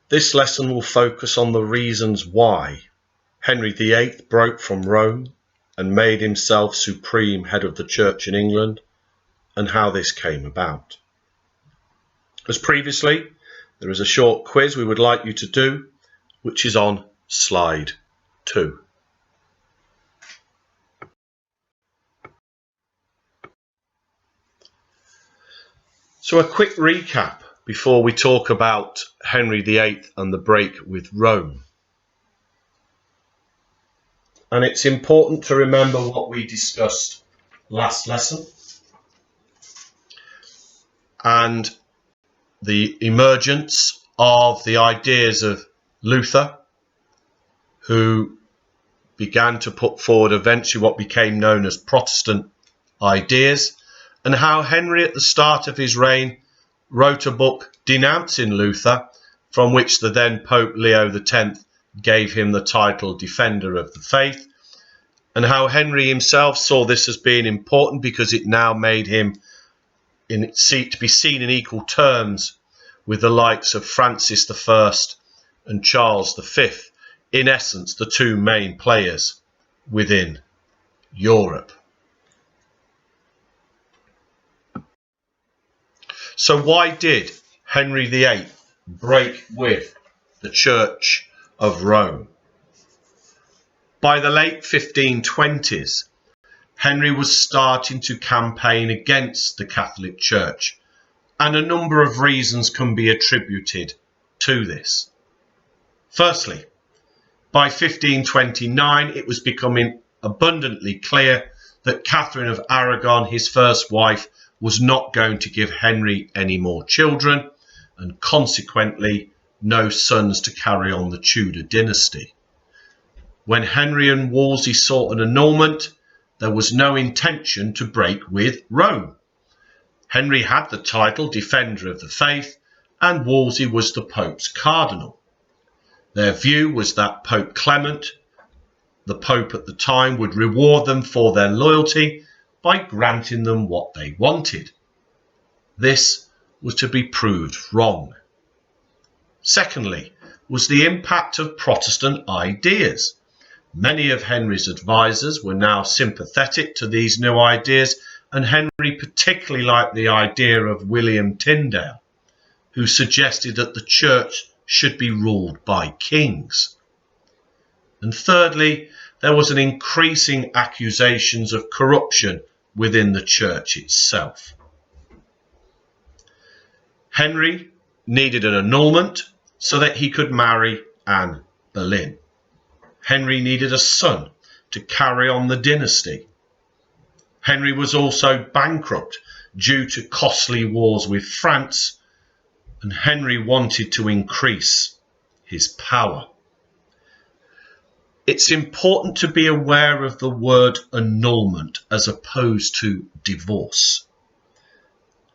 This lesson will focus on the reasons why Henry VIII broke from Rome and made himself supreme head of the Church in England, and how this came about. As previously, there is a short quiz we would like you to do, which is on slide 2. So a quick recap before we talk about Henry VIII and the break with Rome. And it's important to remember what we discussed last lesson and the emergence of the ideas of Luther, who began to put forward eventually what became known as Protestant ideas, and how Henry at the start of his reign wrote a book denouncing Luther, from which the then Pope Leo X gave him the title Defender of the Faith, and how Henry himself saw this as being important because it now made him to be seen in equal terms with the likes of Francis I and Charles V, in essence the two main players within Europe. So why did Henry VIII break with the Church of Rome? By the late 1520s, Henry was starting to campaign against the Catholic Church, and a number of reasons can be attributed to this. Firstly, by 1529, it was becoming abundantly clear that Catherine of Aragon, his first wife, was not going to give Henry any more children, and consequently no sons to carry on the Tudor dynasty. When Henry and Wolsey sought an annulment, there was no intention to break with Rome. Henry had the title Defender of the Faith, and Wolsey was the Pope's cardinal. Their view was that Pope Clement, the Pope at the time, would reward them for their loyalty by granting them what they wanted. This was to be proved wrong. Secondly, was the impact of Protestant ideas. Many of Henry's advisors were now sympathetic to these new ideas, and Henry particularly liked the idea of William Tyndale, who suggested that the church should be ruled by kings. And thirdly, there was an increasing accusations of corruption within the church itself. Henry needed an annulment so that he could marry Anne Boleyn. Henry needed a son to carry on the dynasty. Henry was also bankrupt due to costly wars with France, and Henry wanted to increase his power. It's important to be aware of the word annulment as opposed to divorce.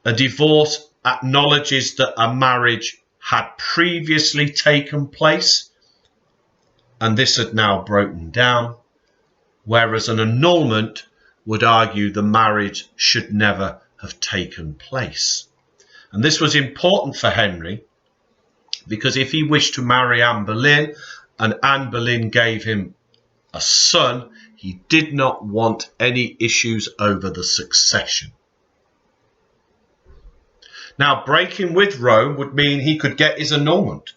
A divorce acknowledges that a marriage had previously taken place and this had now broken down, whereas an annulment would argue the marriage should never have taken place. And this was important for Henry because if he wished to marry Anne Boleyn and Anne Boleyn gave him a son, he did not want any issues over the succession. Now, breaking with Rome would mean he could get his annulment.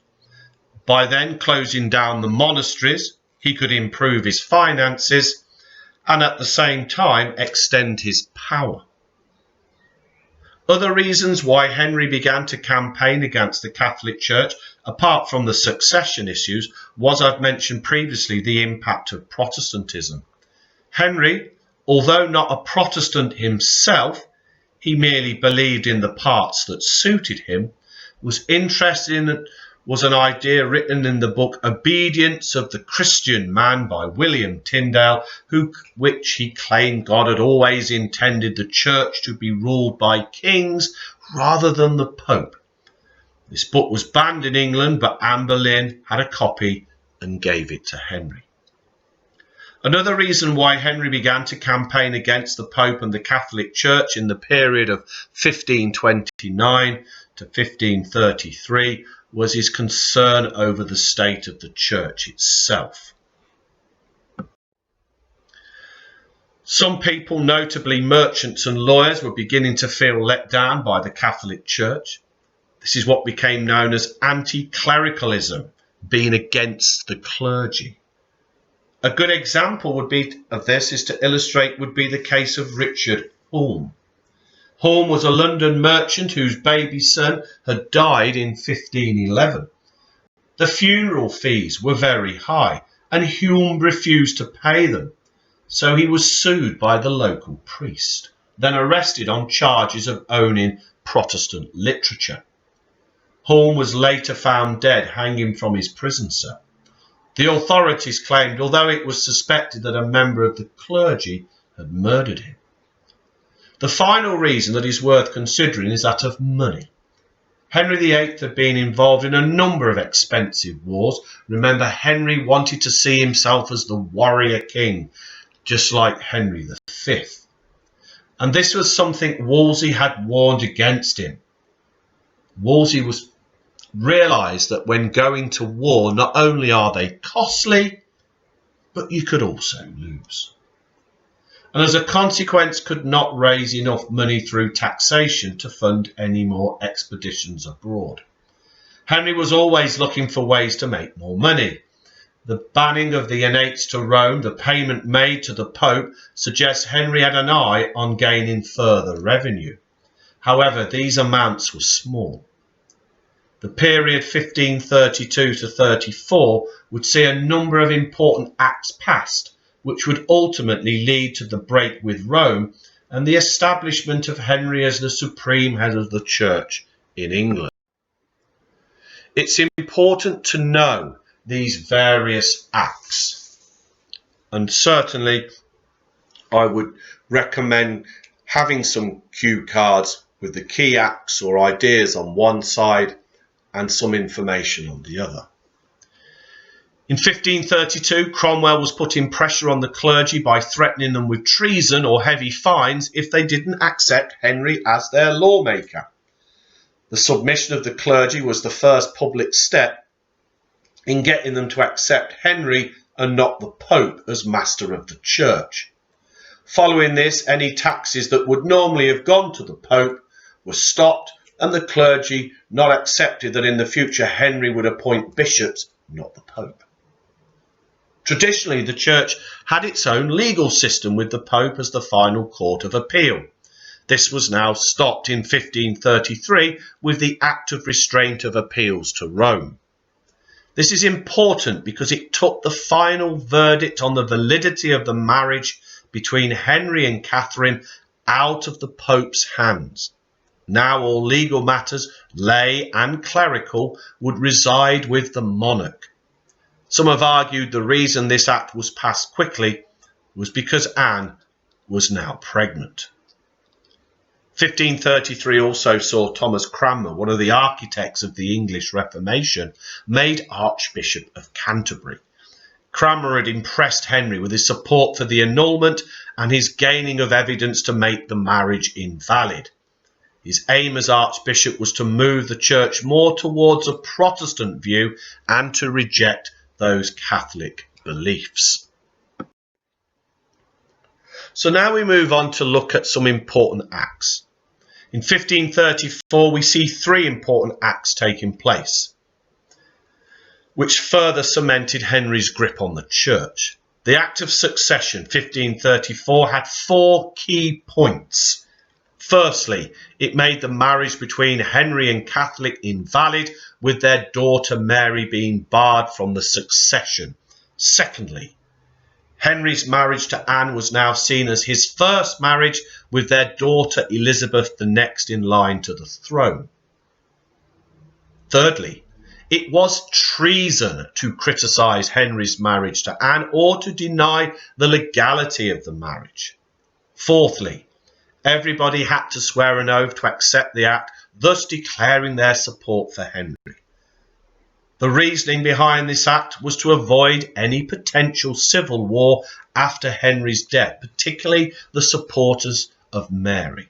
By then, closing down the monasteries, he could improve his finances and at the same time extend his power. Other reasons why Henry began to campaign against the Catholic Church, apart from the succession issues, was, I've mentioned previously, the impact of Protestantism. Henry, although not a Protestant himself, he merely believed in the parts that suited him, was interested in was an idea written in the book Obedience of the Christian Man by William Tyndale, which he claimed God had always intended the church to be ruled by kings rather than the Pope. This book was banned in England, but Anne Boleyn had a copy and gave it to Henry. Another reason why Henry began to campaign against the Pope and the Catholic Church in the period of 1529 to 1533 was his concern over the state of the church itself. Some people, notably merchants and lawyers, were beginning to feel let down by the Catholic Church. This is what became known as anti-clericalism, being against the clergy. A good example of this is to illustrate would be the case of Richard Home. Home was a London merchant whose baby son had died in 1511. The funeral fees were very high and Hume refused to pay them, so he was sued by the local priest, then arrested on charges of owning Protestant literature. Home was later found dead hanging from his prison cell. The authorities claimed, although it was suspected that a member of the clergy had murdered him. The final reason that is worth considering is that of money. Henry VIII had been involved in a number of expensive wars. Remember, Henry wanted to see himself as the warrior king, just like Henry V. And this was something Wolsey had warned against him. Wolsey realised that when going to war, not only are they costly, but you could also lose. And as a consequence could not raise enough money through taxation to fund any more expeditions abroad. Henry was always looking for ways to make more money. The banning of the Unnates to Rome, the payment made to the Pope, suggests Henry had an eye on gaining further revenue. However, these amounts were small. The period 1532 to 34 would see a number of important acts passed, which would ultimately lead to the break with Rome and the establishment of Henry as the supreme head of the church in England. It's important to know these various acts, and certainly I would recommend having some cue cards with the key acts or ideas on one side and some information on the other. In 1532, Cromwell was putting pressure on the clergy by threatening them with treason or heavy fines if they didn't accept Henry as their lawmaker. The submission of the clergy was the first public step in getting them to accept Henry and not the Pope as master of the church. Following this, any taxes that would normally have gone to the Pope were stopped, and the clergy not accepted that in the future Henry would appoint bishops, not the Pope. Traditionally, the church had its own legal system with the Pope as the final court of appeal. This was now stopped in 1533 with the Act of Restraint of Appeals to Rome. This is important because it took the final verdict on the validity of the marriage between Henry and Catherine out of the Pope's hands. Now all legal matters, lay and clerical, would reside with the monarch. Some have argued the reason this act was passed quickly was because Anne was now pregnant. 1533 also saw Thomas Cranmer, one of the architects of the English Reformation, made Archbishop of Canterbury. Cranmer had impressed Henry with his support for the annulment and his gaining of evidence to make the marriage invalid. His aim as Archbishop was to move the church more towards a Protestant view and to reject those Catholic beliefs. So now we move on to look at some important acts. In 1534 we see three important acts taking place, which further cemented Henry's grip on the church. The Act of Succession, 1534, had four key points. Firstly, it made the marriage between Henry and Catherine invalid, with their daughter Mary being barred from the succession. Secondly, Henry's marriage to Anne was now seen as his first marriage, with their daughter Elizabeth the next in line to the throne. Thirdly, it was treason to criticise Henry's marriage to Anne or to deny the legality of the marriage. Fourthly, everybody had to swear an oath to accept the act, thus declaring their support for Henry. The reasoning behind this act was to avoid any potential civil war after Henry's death, particularly the supporters of Mary.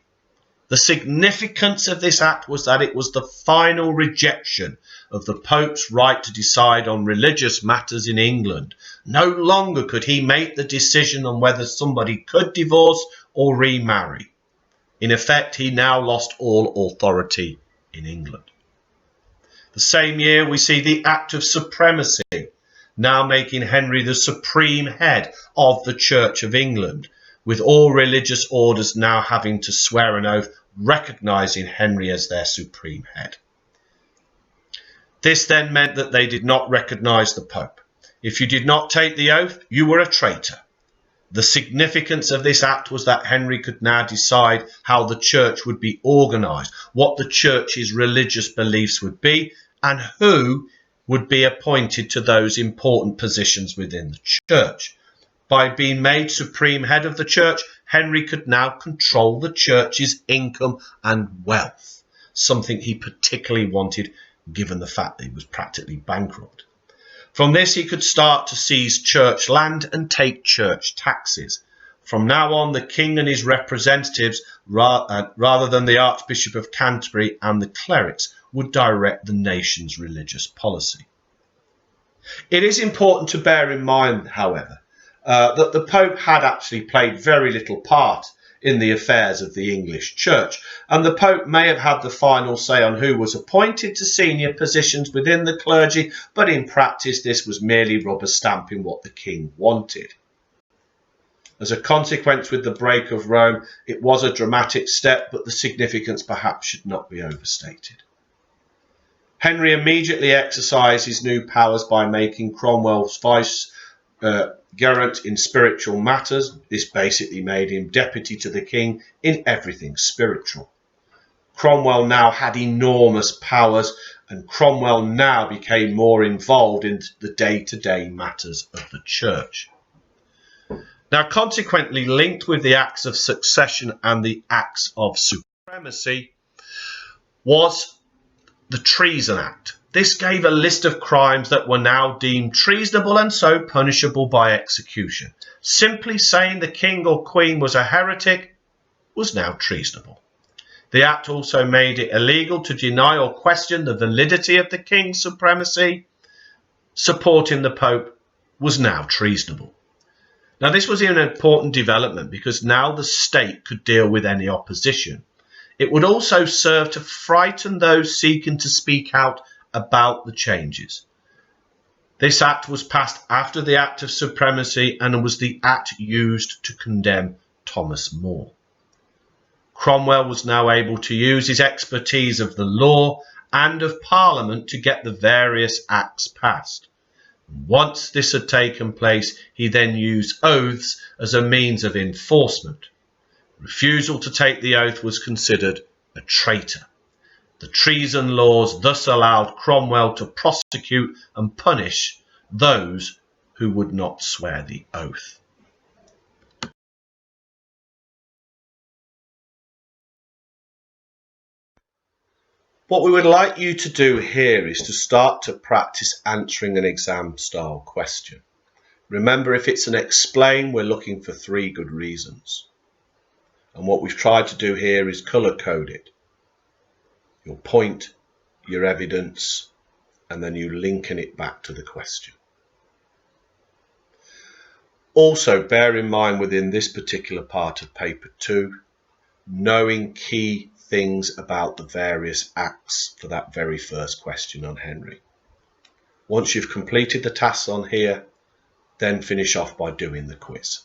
The significance of this act was that it was the final rejection of the Pope's right to decide on religious matters in England. No longer could he make the decision on whether somebody could divorce or remarry. In effect, he now lost all authority in England. The same year, we see the Act of Supremacy, now making Henry the supreme head of the Church of England, with all religious orders now having to swear an oath recognising Henry as their supreme head. This then meant that they did not recognise the Pope. If you did not take the oath, you were a traitor. The significance of this act was that Henry could now decide how the church would be organised, what the church's religious beliefs would be, and who would be appointed to those important positions within the church. By being made supreme head of the church, Henry could now control the church's income and wealth, something he particularly wanted given the fact that he was practically bankrupt. From this, he could start to seize church land and take church taxes. From now on, the king and his representatives, rather than the Archbishop of Canterbury and the clerics, would direct the nation's religious policy. It is important to bear in mind, however, that the Pope had actually played very little part in the affairs of the English Church, and the Pope may have had the final say on who was appointed to senior positions within the clergy, but in practice this was merely rubber stamping what the king wanted. As a consequence, with the break of Rome, it was a dramatic step, but the significance perhaps should not be overstated. Henry immediately exercised his new powers by making Cromwell's vicegerent in spiritual matters. This basically made him deputy to the king in everything spiritual. Cromwell now had enormous powers, and Cromwell now became more involved in the day-to-day matters of the church. Now, consequently, linked with the Acts of Succession and the Acts of Supremacy was the Treason Act. This gave a list of crimes that were now deemed treasonable and so punishable by execution. Simply saying the king or queen was a heretic was now treasonable. The act also made it illegal to deny or question the validity of the king's supremacy. Supporting the Pope was now treasonable. Now, this was an important development because now the state could deal with any opposition. It would also serve to frighten those seeking to speak out about the changes. This act was passed after the Act of Supremacy and was the act used to condemn Thomas More. Cromwell was now able to use his expertise of the law and of Parliament to get the various acts passed. Once this had taken place, he then used oaths as a means of enforcement. Refusal to take the oath was considered a traitor. The treason laws thus allowed Cromwell to prosecute and punish those who would not swear the oath. What we would like you to do here is to start to practice answering an exam style question. Remember, if it's an explain, we're looking for 3 good reasons. And what we've tried to do here is colour code it. Your point, your evidence, and then you linking it back to the question. Also, bear in mind within this particular part of paper 2, knowing key things about the various acts for that very first question on Henry. Once you've completed the tasks on here, then finish off by doing the quiz.